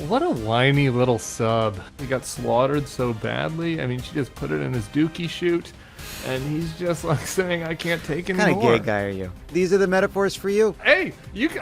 what a whiny little sub. He got slaughtered so badly. I mean, she just put it in his dookie chute, and he's just like saying, I can't take anymore. What kind of gay guy are you? These are the metaphors for you? Hey,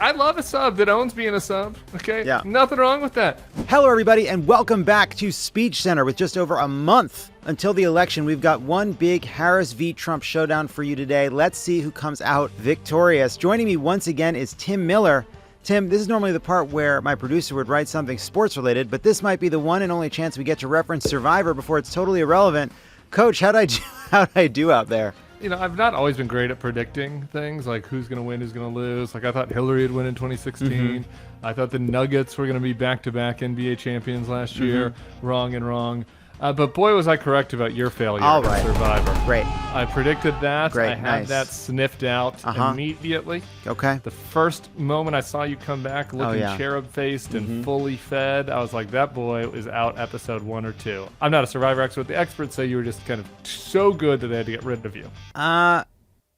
I love a sub that owns being a sub, okay? Yeah. Nothing wrong with that. Hello, everybody, and welcome back to Speech Center. With just over a month until the election, we've got one big Harris v. Trump showdown for you today. Let's see who comes out victorious. Joining me once again is Tim Miller. Tim, this is normally the part where my producer would write something sports-related, but this might be the one and only chance we get to reference Survivor before it's totally irrelevant. Coach, how'd I do out there? You know, I've not always been great at predicting things, like who's going to win, who's going to lose. Like, I thought Hillary would win in 2016. Mm-hmm. I thought the Nuggets were going to be back-to-back NBA champions last year. Wrong. But boy, was I correct about your failure at Survivor. Great. I predicted that. Great. I had that sniffed out immediately. Okay. The first moment I saw you come back looking cherub-faced and fully fed, I was like, that boy is out episode 1 or 2. I'm not a Survivor expert. The experts say you were just kind of so good that they had to get rid of you.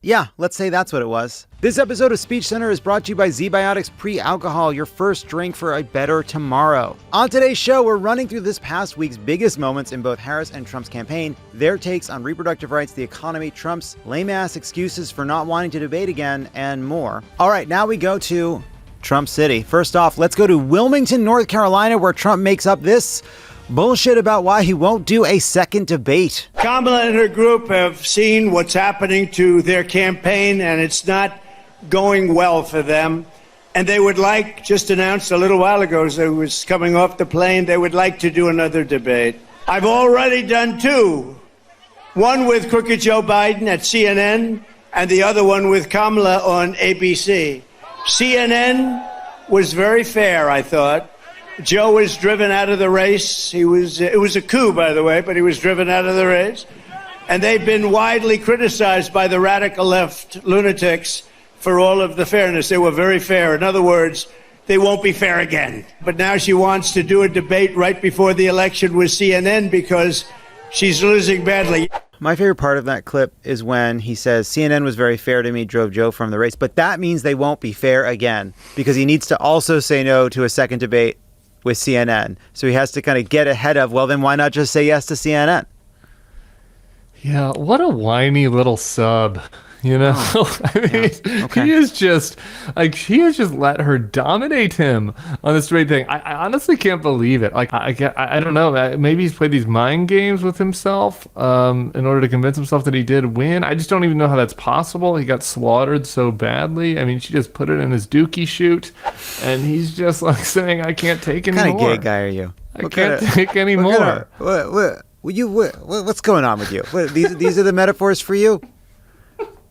Yeah, let's say that's what it was. This episode of Speech Center is brought to you by ZBiotics Pre-Alcohol, your first drink for a better tomorrow. On today's show, we're running through this past week's biggest moments in both Harris and Trump's campaign, their takes on reproductive rights, the economy, Trump's lame-ass excuses for not wanting to debate again, and more. All right, now we go to Trump City. First off, let's go to Wilmington, North Carolina, where Trump makes up this bullshit about why he won't do a second debate. Kamala and her group have seen what's happening to their campaign, and it's not going well for them. And they would like, just announced a little while ago as I was coming off the plane, they would like to do another debate. I've already done 2. One with Crooked Joe Biden at CNN, and the other one with Kamala on ABC. CNN was very fair, I thought. Joe was driven out of the race. It was a coup, by the way, but he was driven out of the race. And they've been widely criticized by the radical left lunatics for all of the fairness. They were very fair. In other words, they won't be fair again. But now she wants to do a debate right before the election with CNN because she's losing badly. My favorite part of that clip is when he says, CNN was very fair to me, drove Joe from the race. But that means they won't be fair again because he needs to also say no to a second debate with CNN. So he has to kind of get ahead of, well, then why not just say yes to CNN? Yeah, what a whiny little sub, you know? I mean, okay. he has just let her dominate him on this debate thing. I honestly can't believe it. Like, I don't know. Maybe he's played these mind games with himself in order to convince himself that he did win. I just don't even know how that's possible. He got slaughtered so badly. I mean, she just put it in his dookie chute, and he's just like saying, I can't take anymore. What kind of gay guy are you? I can't take anymore. What's going on with you? These are the metaphors for you?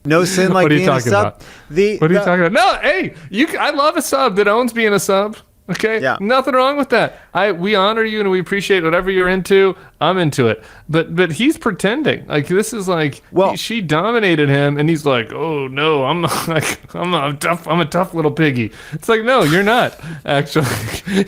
No sin like being a sub? What are you talking about? No, hey, I love a sub that owns being a sub. Okay? Yeah. Nothing wrong with that. We honor you and we appreciate whatever you're into. I'm into it. But he's pretending. Like, this is like, she dominated him and he's like, oh no, I'm a tough little piggy. It's like, no, you're not, actually.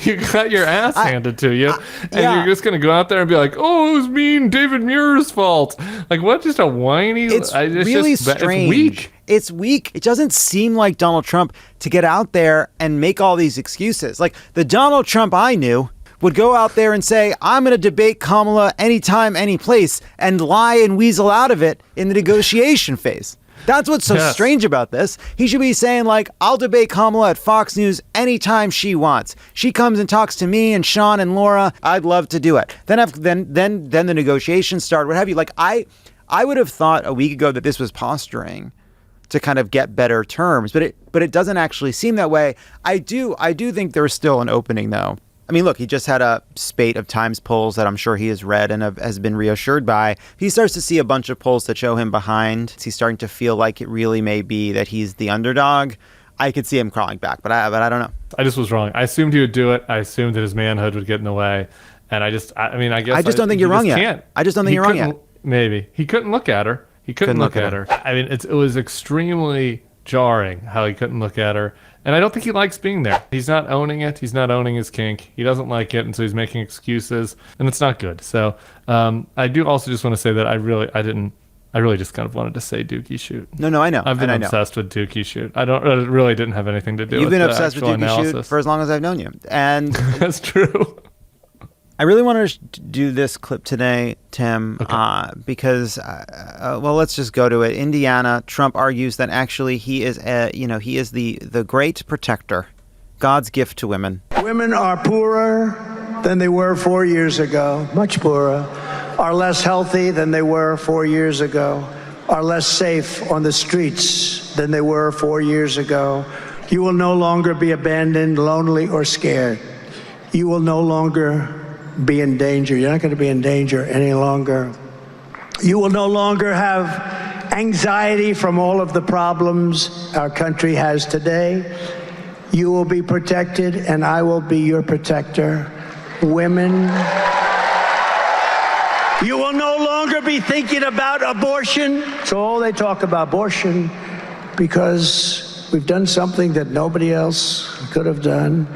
You got your ass handed to you. You're just going to go out there and be like, oh, it was mean David Muir's fault. Like, what? Just a whiny. It's really strange. It's weak. It's weak. It doesn't seem like Donald Trump to get out there and make all these excuses. Like, the Donald Trump I knew would go out there and say, I'm going to debate Kamala anytime, any place, and lie and weasel out of it in the negotiation phase. That's what's so strange about this. He should be saying, like, I'll debate Kamala at Fox News anytime she wants. She comes and talks to me and Sean and Laura. I'd love to do it. Then the negotiations start, what have you. Like, I would have thought a week ago that this was posturing to kind of get better terms, but it doesn't actually seem that way. I do think there's still an opening, though. I mean, look, he just had a spate of Times polls that I'm sure he has read and has been reassured by. He starts to see a bunch of polls that show him behind. He's starting to feel like it really may be that he's the underdog. I could see him crawling back, but I don't know. I just was wrong. I assumed he would do it. I assumed that his manhood would get in the way, and I guess I just don't think you're wrong yet. I just don't think you're wrong yet. Maybe he couldn't look at her. He couldn't look at her. I mean, it was extremely jarring how he couldn't look at her. And I don't think he likes being there. He's not owning it. He's not owning his kink. He doesn't like it, and so he's making excuses, and it's not good. So I do also just want to say that I didn't I really just kind of wanted to say Dookie Shoot. No, I know. I've been obsessed with Dookie Shoot. It really didn't have anything to do with You've been obsessed with Dookie analysis. Shoot for as long as I've known you. And that's true. I really wanted to do this clip today, Tim, because, let's just go to it. Indiana, Trump argues that actually he is the great protector, God's gift to women. Women are poorer than they were 4 years ago, much poorer, are less healthy than they were 4 years ago, are less safe on the streets than they were 4 years ago. You will no longer be abandoned, lonely, or scared. You will no longer be in danger. You're not going to be in danger any longer. You will no longer have anxiety from all of the problems our country has today. You will be protected, and I will be your protector. Women, you will no longer be thinking about abortion. It's all they talk about, abortion, because we've done something that nobody else could have done.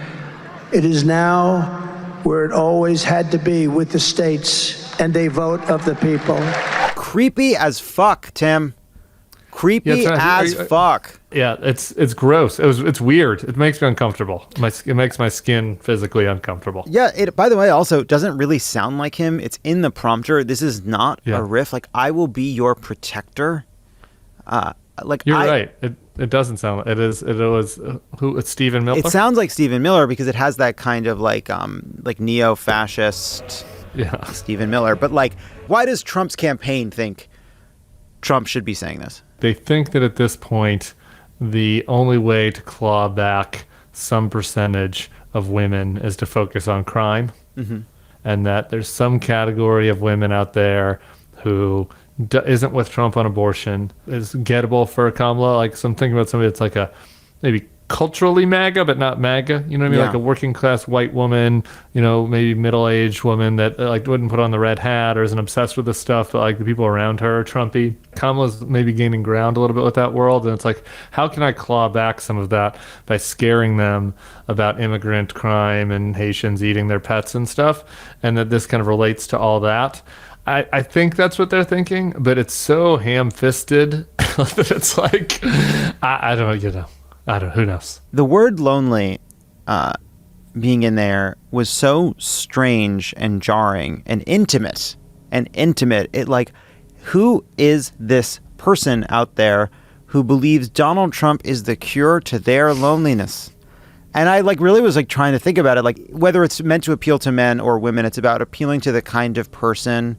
It is now where it always had to be, with the states and a vote of the people. Creepy as fuck, Tim. Creepy as fuck. Yeah, it's gross. It's weird. It makes me uncomfortable. It makes my skin physically uncomfortable. Yeah, it, by the way, also doesn't really sound like him. It's in the prompter. This is not a riff. Like, I will be your protector. You're right. It doesn't sound like it is. It was it's Stephen Miller. It sounds like Stephen Miller because it has that kind of like neo-fascist Stephen Miller. But like, why does Trump's campaign think Trump should be saying this? They think that at this point, the only way to claw back some percentage of women is to focus on crime, and that there's some category of women out there who isn't with Trump on abortion, is gettable for Kamala. Like, so I'm thinking about somebody that's like a maybe culturally MAGA, but not MAGA. You know what I mean? Yeah. Like a working class white woman, maybe middle-aged woman that like wouldn't put on the red hat or isn't obsessed with this stuff, but like the people around her are Trumpy. Kamala's maybe gaining ground a little bit with that world. And it's like, how can I claw back some of that by scaring them about immigrant crime and Haitians eating their pets and stuff? And that this kind of relates to all that. I think that's what they're thinking, but it's so ham-fisted that it's like, I don't know, who knows? The word lonely being in there was so strange and jarring and intimate. It like, who is this person out there who believes Donald Trump is the cure to their loneliness? And I like really was like trying to think about it, like whether it's meant to appeal to men or women, it's about appealing to the kind of person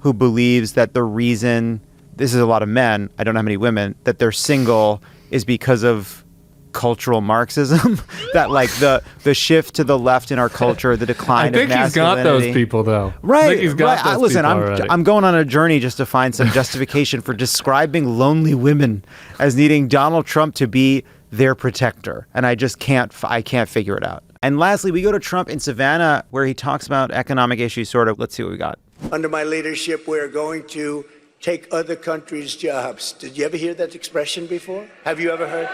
who believes that the reason, this is a lot of men, I don't know how many women, that they're single is because of cultural Marxism, that like the shift to the left in our culture, the decline of masculinity. I think he's got those people though. Right. I think he's got those listen, people already. I'm going on a journey just to find some justification for describing lonely women as needing Donald Trump to be their protector. And I just can't figure it out. And lastly, we go to Trump in Savannah, where he talks about economic issues, sort of. Let's see what we got. Under my leadership, we're going to take other countries' jobs. Did you ever hear that expression before? Have you ever heard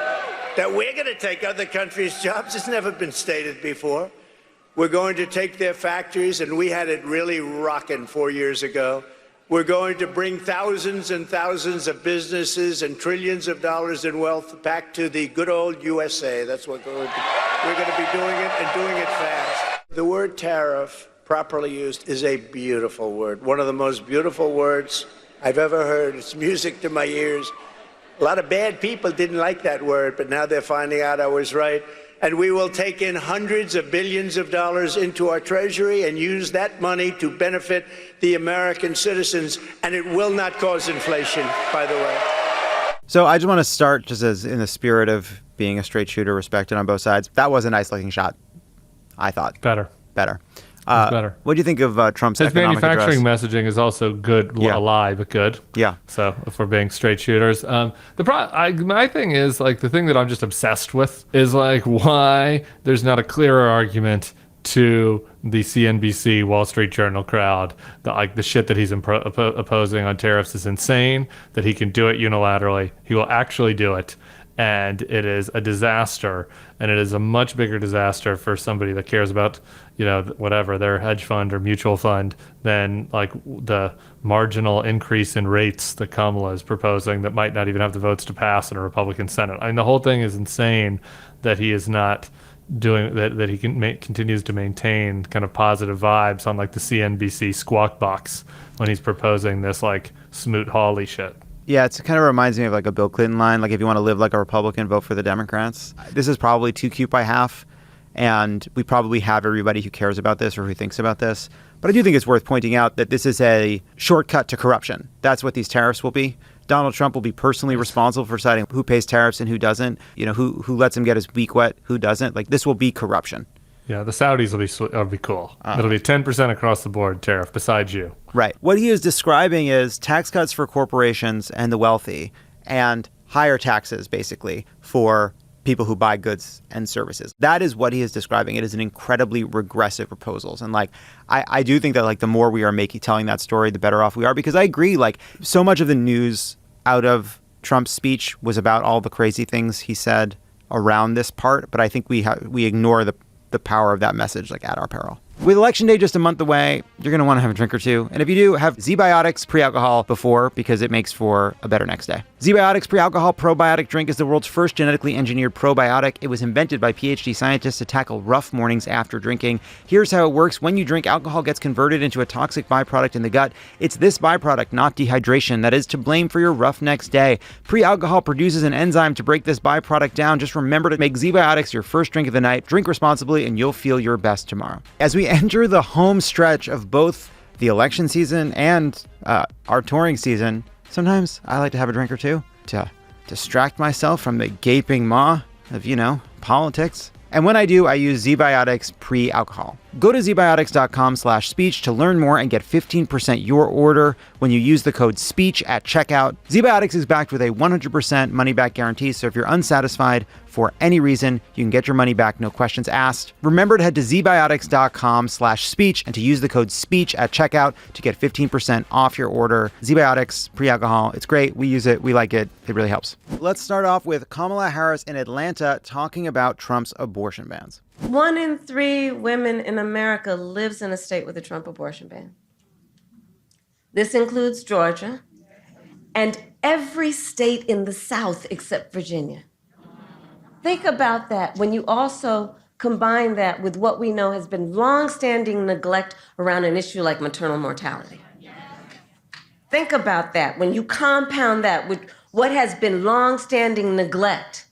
that we're going to take other countries' jobs? It's never been stated before. We're going to take their factories, and we had it really rocking 4 years ago. We're going to bring thousands and thousands of businesses and trillions of dollars in wealth back to the good old USA. That's what we're going to be doing it, and doing it fast. The word tariff, properly used, is a beautiful word. One of the most beautiful words I've ever heard. It's music to my ears. A lot of bad people didn't like that word, but now they're finding out I was right. And we will take in hundreds of billions of dollars into our treasury and use that money to benefit the American citizens. And it will not cause inflation, by the way. So I just want to start just as in the spirit of being a straight shooter, respected on both sides. That was a nice looking shot, I thought. Better. Better. What do you think of Trump's His economic manufacturing address? messaging is also good, a lie, but good. Yeah. So if we're being straight shooters, my thing is like the thing that I'm just obsessed with is like why there's not a clearer argument to the CNBC Wall Street Journal crowd that like the shit that he's opposing on tariffs is insane, that he can do it unilaterally. He will actually do it. and it is a disaster, and it is a much bigger disaster for somebody that cares about, whatever, their hedge fund or mutual fund than like the marginal increase in rates that Kamala is proposing that might not even have the votes to pass in a Republican Senate. I mean, the whole thing is insane that he is not doing that he continues to maintain kind of positive vibes on like the CNBC squawk box when he's proposing this like Smoot-Hawley shit. Yeah, it kind of reminds me of like a Bill Clinton line, like if you want to live like a Republican, vote for the Democrats. This is probably too cute by half, and we probably have everybody who cares about this or who thinks about this. But I do think it's worth pointing out that this is a shortcut to corruption. That's what these tariffs will be. Donald Trump will be personally responsible for deciding who pays tariffs and who doesn't, who lets him get his beak wet, who doesn't. Like, this will be corruption. Yeah, the Saudis will be cool. It'll be 10% across the board tariff, besides you. Right. What he is describing is tax cuts for corporations and the wealthy, and higher taxes, basically, for people who buy goods and services. That is what he is describing. It is an incredibly regressive proposals. And I do think that the more we are telling that story, the better off we are, because I agree, so much of the news out of Trump's speech was about all the crazy things he said around this part. But I think we ignore the power of that message at our peril. With Election Day just a month away, you're going to want to have a drink or two. And if you do, have ZBiotics pre-alcohol before, because it makes for a better next day. ZBiotics pre-alcohol probiotic drink is the world's first genetically engineered probiotic. It was invented by PhD scientists to tackle rough mornings after drinking. Here's how it works. When you drink, alcohol gets converted into a toxic byproduct in the gut. It's this byproduct, not dehydration, that is to blame for your rough next day. Pre-alcohol produces an enzyme to break this byproduct down. Just remember to make ZBiotics your first drink of the night. Drink responsibly, and you'll feel your best tomorrow. As we enter the home stretch of both the election season and our touring season, sometimes I like to have a drink or two to distract myself from the gaping maw of, politics. And when I do, I use ZBiotics pre-alcohol. Go to zbiotics.com/speech to learn more and get 15% your order when you use the code SPEECH at checkout. ZBiotics is backed with a 100% money-back guarantee, so if you're unsatisfied for any reason, you can get your money back, no questions asked. Remember to head to zbiotics.com/speech and to use the code SPEECH at checkout to get 15% off your order. ZBiotics pre-alcohol, it's great. We use it. We like it. It really helps. Let's start off with Kamala Harris in Atlanta talking about Trump's abortion bans. 1 in 3 women in America lives in a state with a Trump abortion ban. This includes Georgia and every state in the South except Virginia. Think about that when you also combine that with what we know has been longstanding neglect around an issue like maternal mortality. Think about that when you compound that with what has been longstanding neglect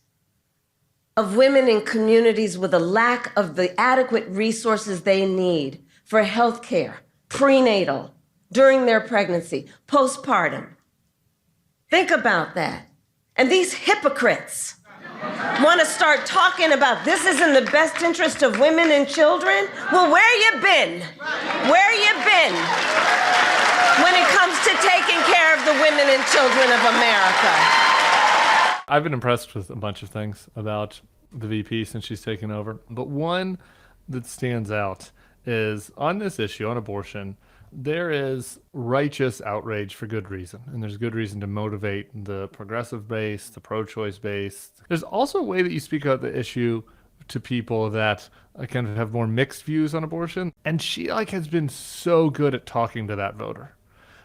of women in communities with a lack of the adequate resources they need for health care, prenatal, during their pregnancy, postpartum. Think about that. And these hypocrites want to start talking about this is in the best interest of women and children. Well, where you been? Where you been when it comes to taking care of the women and children of America? I've been impressed with a bunch of things about the VP since she's taken over. But one that stands out is on this issue, on abortion, there is righteous outrage for good reason. And there's good reason to motivate the progressive base, the pro-choice base. There's also a way that you speak about the issue to people that kind of have more mixed views on abortion. And she has been so good at talking to that voter,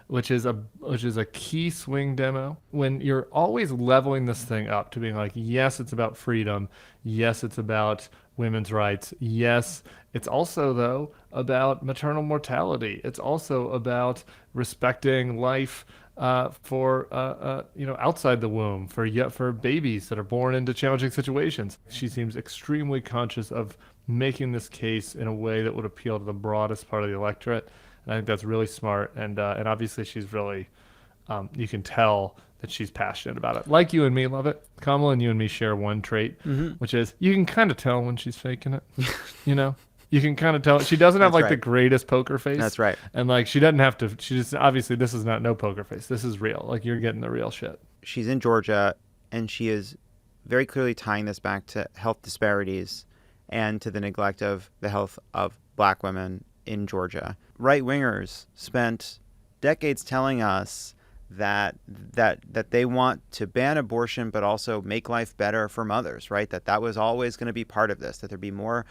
which is a key swing demo. When you're always leveling this thing up to being like, yes, it's about freedom. Yes, it's about women's rights. Yes, it's also, though, about maternal mortality. It's also about respecting life for outside the womb, for babies that are born into challenging situations. She seems extremely conscious of making this case in a way that would appeal to the broadest part of the electorate. And I think that's really smart. And obviously she's really, you can tell that she's passionate about it. Like you and me, Lovett. Kamala and you and me share one trait, which is you can kind of tell when she's faking it. You can kind of tell. She doesn't have the greatest poker face. That's right. And she doesn't have to, she just, obviously this is not no poker face. This is real. You're getting the real shit. She's in Georgia, and she is very clearly tying this back to health disparities and to the neglect of the health of Black women in Georgia. Right-wingers spent decades telling us that they want to ban abortion, but also make life better for mothers, right? That was always going to be part of this, that there'd be more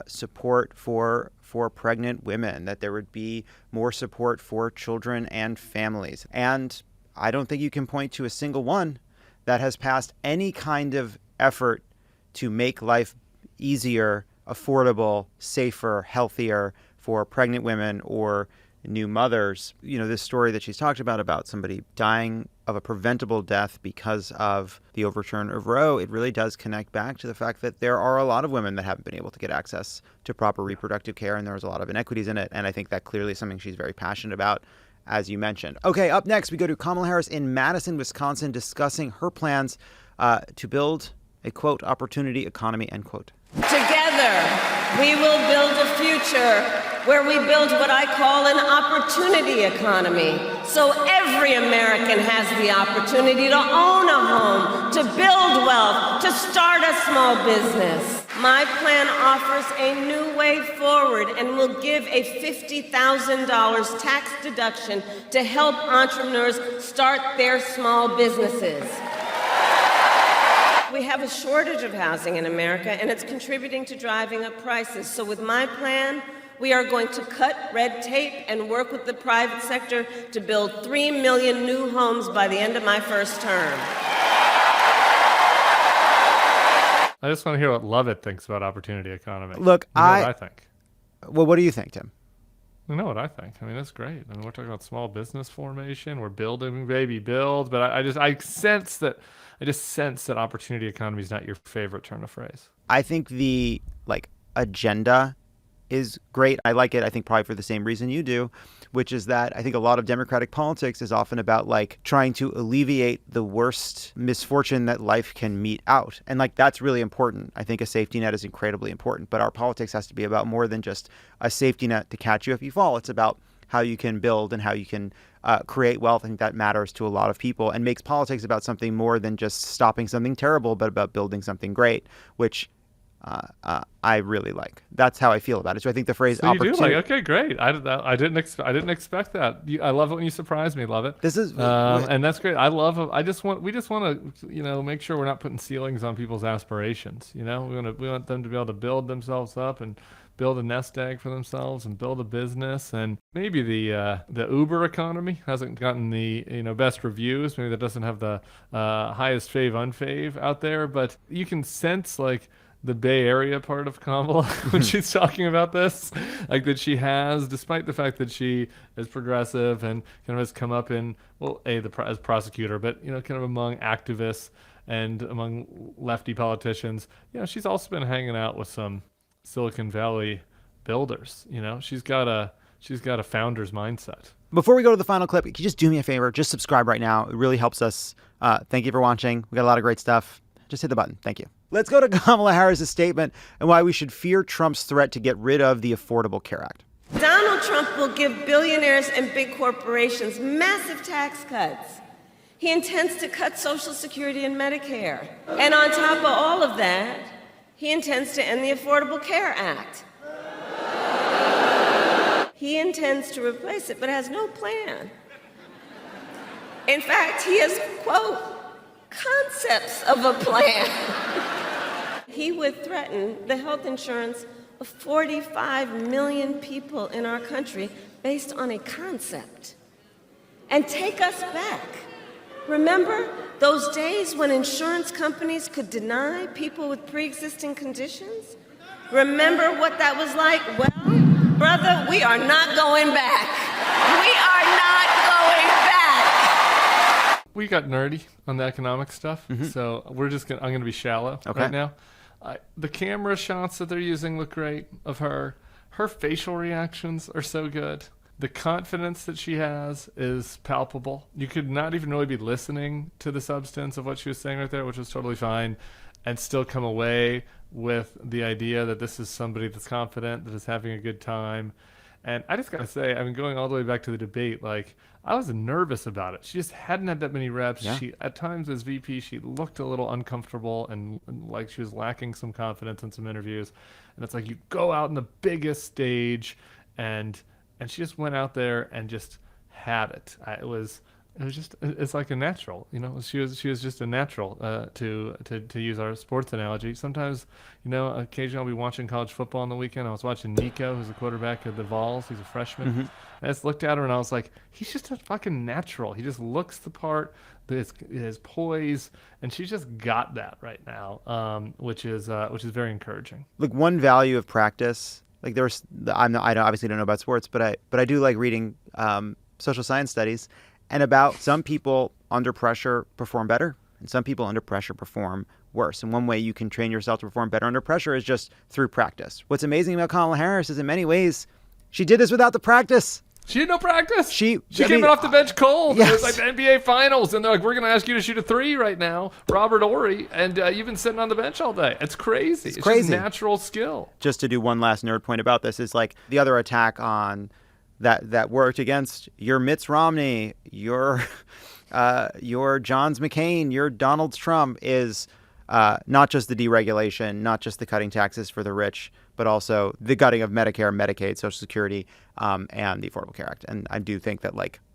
support for pregnant women, that there would be more support for children and families. And I don't think you can point to a single one that has passed any kind of effort to make life easier, affordable, safer, healthier for pregnant women or new mothers. You know, this story that she's talked about somebody dying of a preventable death because of the overturn of Roe, it really does connect back to the fact that there are a lot of women that haven't been able to get access to proper reproductive care, and there's a lot of inequities in it. And I think that clearly is something she's very passionate about, as you mentioned. Okay, up next, we go to Kamala Harris in Madison, Wisconsin, discussing her plans to build a, quote, opportunity economy, end quote. Together, we will build a future where we build what I call an opportunity economy. So every American has the opportunity to own a home, to build wealth, to start a small business. My plan offers a new way forward and will give a $50,000 tax deduction to help entrepreneurs start their small businesses. We have a shortage of housing in America, and it's contributing to driving up prices. So with my plan, we are going to cut red tape and work with the private sector to build 3 million new homes by the end of my first term. I just want to hear what Lovett thinks about opportunity economy. Look, you know what I think. Well, what do you think, Tim? You know what I think. I mean, that's great. I mean, we're talking about small business formation. We're building, baby, build. But I sense that opportunity economy is not your favorite turn of phrase. I think the agenda is great. I like it, I think, probably for the same reason you do, which is that I think a lot of Democratic politics is often about trying to alleviate the worst misfortune that life can mete out. And that's really important. I think a safety net is incredibly important, but our politics has to be about more than just a safety net to catch you if you fall. It's about how you can build and how you can create wealth. I think that matters to a lot of people and makes politics about something more than just stopping something terrible, but about building something great, which I really like. That's how I feel about it. So I think the phrase so opportunity. Okay, great. I didn't expect that. I love it when you surprise me. Love it. This is and that's great. We just want to make sure we're not putting ceilings on people's aspirations. We want them to be able to build themselves up and build a nest egg for themselves and build a business. And maybe the Uber economy hasn't gotten the best reviews. Maybe that doesn't have the highest unfave out there. But you can sense the Bay Area part of Kamala when she's talking about this, that she has, despite the fact that she is progressive and kind of has come up in, as prosecutor, but, kind of among activists and among lefty politicians, she's also been hanging out with some Silicon Valley builders. She's got a founder's mindset. Before we go to the final clip, can you just do me a favor? Just subscribe right now. It really helps us. Thank you for watching. We got a lot of great stuff. Just hit the button. Thank you. Let's go to Kamala Harris' statement and why we should fear Trump's threat to get rid of the Affordable Care Act. Donald Trump will give billionaires and big corporations massive tax cuts. He intends to cut Social Security and Medicare. And on top of all of that, he intends to end the Affordable Care Act. He intends to replace it, but has no plan. In fact, he has, quote, concepts of a plan. He would threaten the health insurance of 45 million people in our country based on a concept and take us back. Remember those days when insurance companies could deny people with pre-existing conditions? Remember what that was like? Well, brother, we are not going back. We are not going back. We got nerdy on the economic stuff, so I'm going to be shallow right now. The camera shots that they're using look great of her. Her facial reactions are so good. The confidence that she has is palpable. You could not even really be listening to the substance of what she was saying right there, which was totally fine, and still come away with the idea that this is somebody that's confident, that is having a good time. And I just got to say, going all the way back to the debate, I was nervous about it. She just hadn't had that many reps. Yeah. She, at times as VP, she looked a little uncomfortable and like she was lacking some confidence in some interviews. And it's you go out on the biggest stage and she just went out there and just had it. It was it's like a natural, she was just a natural, to use our sports analogy. Sometimes, occasionally I'll be watching college football on the weekend. I was watching Nico, who's the quarterback of the Vols. He's a freshman. Mm-hmm. I just looked at her and I was like, he's just a fucking natural. He just looks the part, his poise, and she's just got that right now, which is very encouraging. Look, one value of practice, like I obviously don't know about sports, but I do like reading social science studies, and about some people under pressure perform better, and some people under pressure perform worse. And one way you can train yourself to perform better under pressure is just through practice. What's amazing about Kamala Harris is in many ways she did this without the practice. She had no practice. She came off the bench cold. Yes. It was like the NBA Finals, and they're like, we're going to ask you to shoot a three right now, Robert Horry, and you've been sitting on the bench all day. It's crazy. It's crazy. Just natural skill. Just to do one last nerd point about this is like the other attack on that worked against your Mitt Romney, your Johns McCain, your Donald Trump is not just the deregulation, not just the cutting taxes for the rich, but also the gutting of Medicare, Medicaid, Social Security, and the Affordable Care Act. And I do think that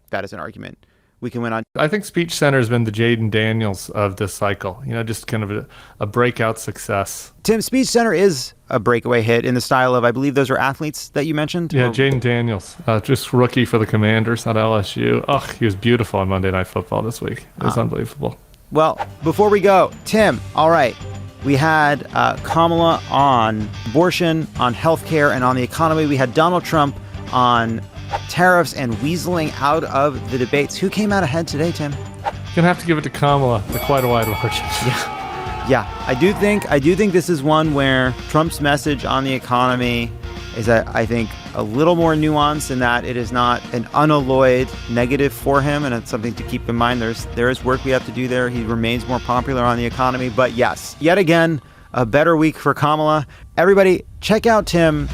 that is an argument we can win on. I think Speech Center has been the Jaden Daniels of this cycle, just kind of a breakout success. Tim, Speech Center is a breakaway hit in the style of, I believe those are athletes that you mentioned? Yeah, Jaden Daniels, just rookie for the Commanders at LSU. Oh, he was beautiful on Monday Night Football this week. It was unbelievable. Well, before we go, Tim, all right. We had Kamala on abortion, on healthcare, and on the economy. We had Donald Trump on tariffs and weaseling out of the debates. Who came out ahead today, Tim? Gonna have to give it to Kamala by quite a wide margin. Yeah. I do think this is one where Trump's message on the economy is, I think, a little more nuanced in that it is not an unalloyed negative for him, and it's something to keep in mind. There is work we have to do there. He remains more popular on the economy, but yes, yet again, a better week for Kamala. Everybody, check out Tim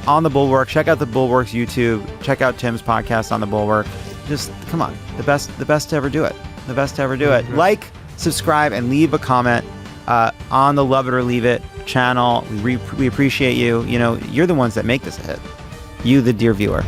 on The Bulwark. Check out The Bulwark's YouTube. Check out Tim's podcast on The Bulwark. Just, come on, the best to ever do it. The best to ever do it. Like, subscribe, and leave a comment on the Love It or Leave It channel. We appreciate you. You're the ones that make this a hit. You, the dear viewer.